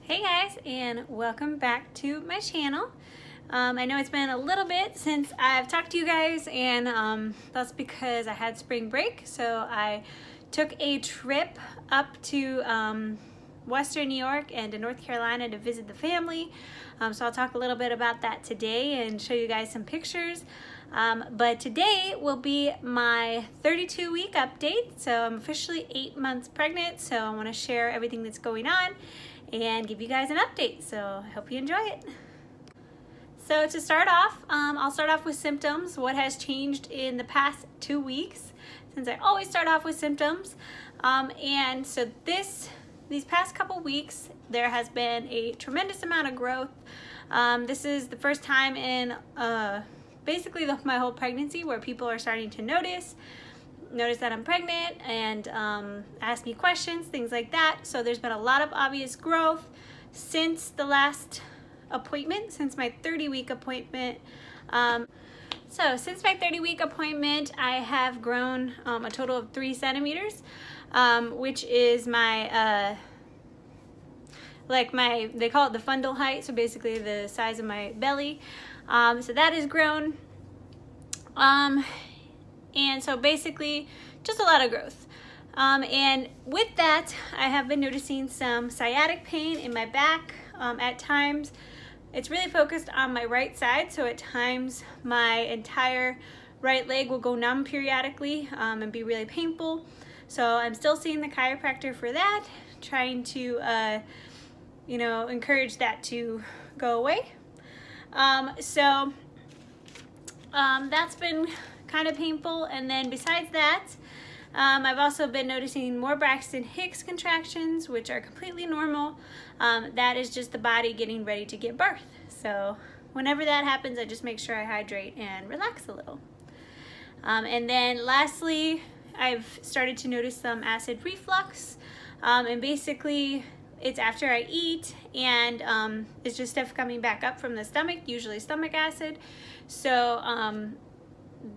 Hey guys, and welcome back to my channel. I know it's been a little bit since I've talked to you guys, and that's because I had spring break. So I took a trip up to Western New York and to North Carolina to visit the family. So I'll talk a little bit about that today and show you guys some pictures. But today will be my 32-week update. So I'm officially 8 months pregnant, so I want to share everything that's going on and give you guys an update. So I hope you enjoy it. So to start off, I'll start off with symptoms. What has changed in the past 2 weeks, since I always start off with symptoms. And so these past couple weeks, there has been a tremendous amount of growth. This is the first time in basically my whole pregnancy where people are starting to notice that I'm pregnant and ask me questions, things like that. So there's been a lot of obvious growth since the last appointment, since my 30-week appointment. So since my 30-week appointment, I have grown a total of 3 centimeters, which is my, they call it the fundal height, so basically the size of my belly. So that has grown. And so basically just a lot of growth. And with that, I have been noticing some sciatic pain in my back at times. It's really focused on my right side, so at times my entire right leg will go numb periodically and be really painful. So I'm still seeing the chiropractor for that, trying to encourage that to go away. That's been kind of painful. And then besides that, I've also been noticing more Braxton Hicks contractions, which are completely normal. That is just the body getting ready to give birth. So whenever that happens, I just make sure I hydrate and relax a little. And then lastly, I've started to notice some acid reflux. And basically it's after I eat, and it's just stuff coming back up from the stomach, usually stomach acid. So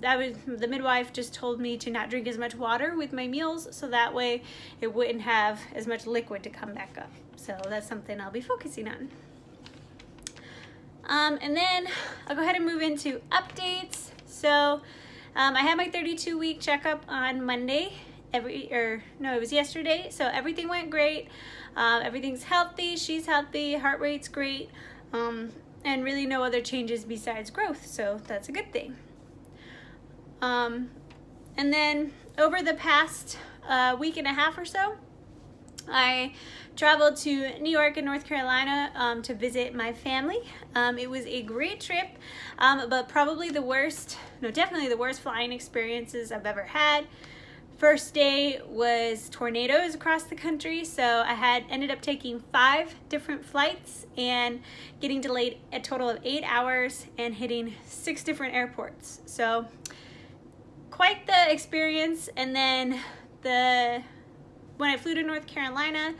the midwife just told me to not drink as much water with my meals, so that way it wouldn't have as much liquid to come back up. So that's something I'll be focusing on. And then I'll go ahead and move into updates. So I had my 32-week checkup on Monday. It was yesterday. So everything went great. Everything's healthy. She's healthy. Heart rate's great. And really no other changes besides growth. So that's a good thing. And then over the past week and a half or so, I traveled to New York and North Carolina to visit my family. It was a great trip, but probably definitely the worst flying experiences I've ever had. First day was tornadoes across the country, so I ended up taking 5 different flights and getting delayed a total of 8 hours and hitting 6 different airports. So quite the experience. And then when I flew to North Carolina,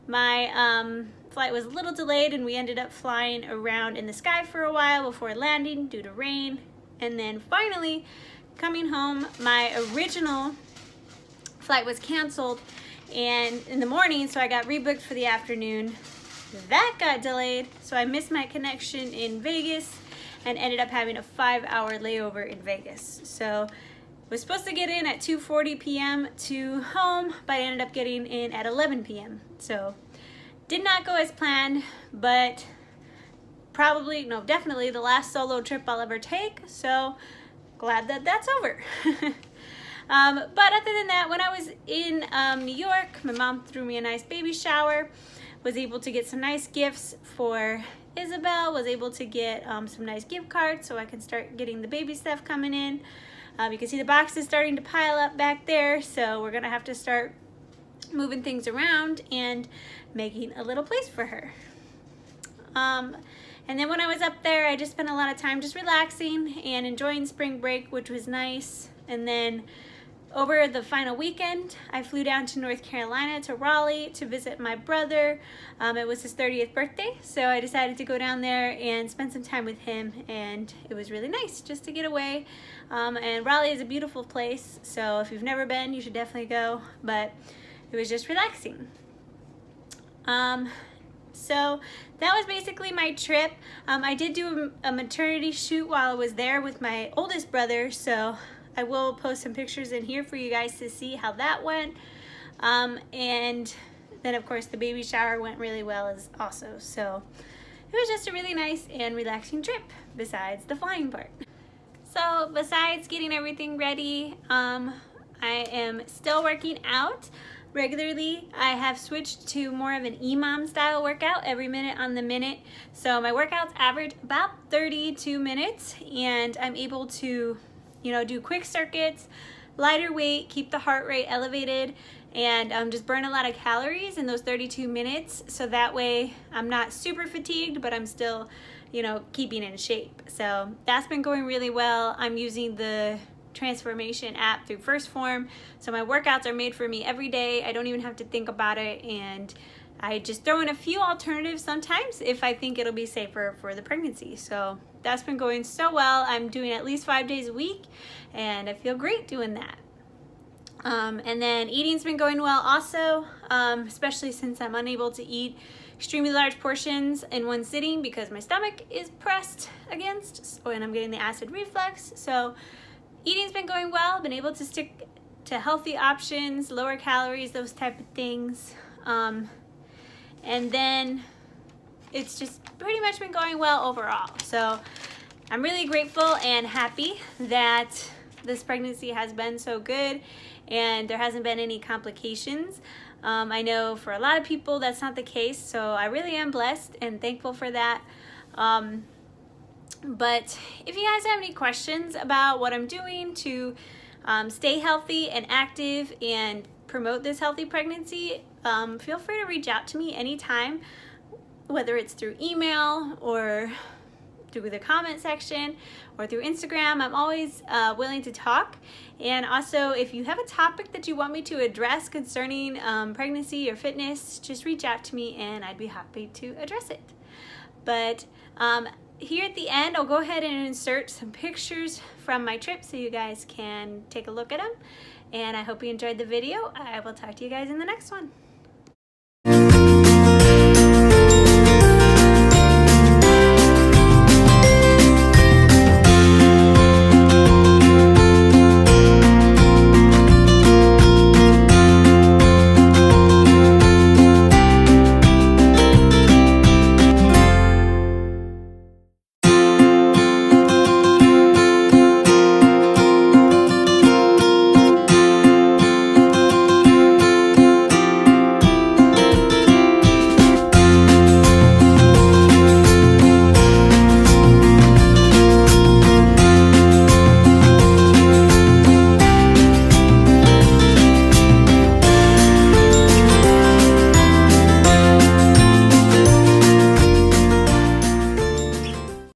my flight was a little delayed, and we ended up flying around in the sky for a while before landing due to rain. And then finally coming home, my original flight was canceled and in the morning, so I got rebooked for the afternoon. That got delayed, so I missed my connection in Vegas and ended up having a 5-hour layover in Vegas. So was supposed to get in at 2:40 p.m. to home, but I ended up getting in at 11 p.m. So did not go as planned, but definitely the last solo trip I'll ever take. So glad that that's over. But other than that, when I was in New York, my mom threw me a nice baby shower, was able to get some nice gifts for Isabel, was able to get some nice gift cards so I can start getting the baby stuff coming in. You can see the boxes starting to pile up back there, so we're gonna have to start moving things around and making a little place for her. And then when I was up there, I just spent a lot of time just relaxing and enjoying spring break, which was nice. And then over the final weekend, I flew down to North Carolina to Raleigh to visit my brother. It was his 30th birthday, so I decided to go down there and spend some time with him, and it was really nice just to get away. And Raleigh is a beautiful place, so if you've never been, you should definitely go, but it was just relaxing. So that was basically my trip. I did do a maternity shoot while I was there with my oldest brother, so I will post some pictures in here for you guys to see how that went. And then of course the baby shower went really well as also. So it was just a really nice and relaxing trip besides the flying part. So besides getting everything ready, I am still working out regularly. I have switched to more of an EMOM style workout, every minute on the minute. So my workouts average about 32 minutes, and I'm able to, do quick circuits, lighter weight, keep the heart rate elevated, and just burn a lot of calories in those 32 minutes. So that way I'm not super fatigued, but I'm still, keeping in shape. So that's been going really well. I'm using the Transformation app through First Form, so my workouts are made for me every day. I don't even have to think about it, and I just throw in a few alternatives sometimes if I think it'll be safer for the pregnancy. So that's been going so well. I'm doing at least 5 days a week, and I feel great doing that. And then eating's been going well also, especially since I'm unable to eat extremely large portions in one sitting because my stomach is pressed against, and I'm getting the acid reflux. So eating's been going well, been able to stick to healthy options, lower calories, those type of things. And then it's just pretty much been going well overall. So I'm really grateful and happy that this pregnancy has been so good and there hasn't been any complications. I know for a lot of people that's not the case, so I really am blessed and thankful for that. But if you guys have any questions about what I'm doing to stay healthy and active and promote this healthy pregnancy, feel free to reach out to me anytime, whether it's through email or through the comment section or through Instagram. I'm always willing to talk. And also, if you have a topic that you want me to address concerning pregnancy or fitness, just reach out to me and I'd be happy to address it. But here at the end, I'll go ahead and insert some pictures from my trip so you guys can take a look at them. And I hope you enjoyed the video. I will talk to you guys in the next one.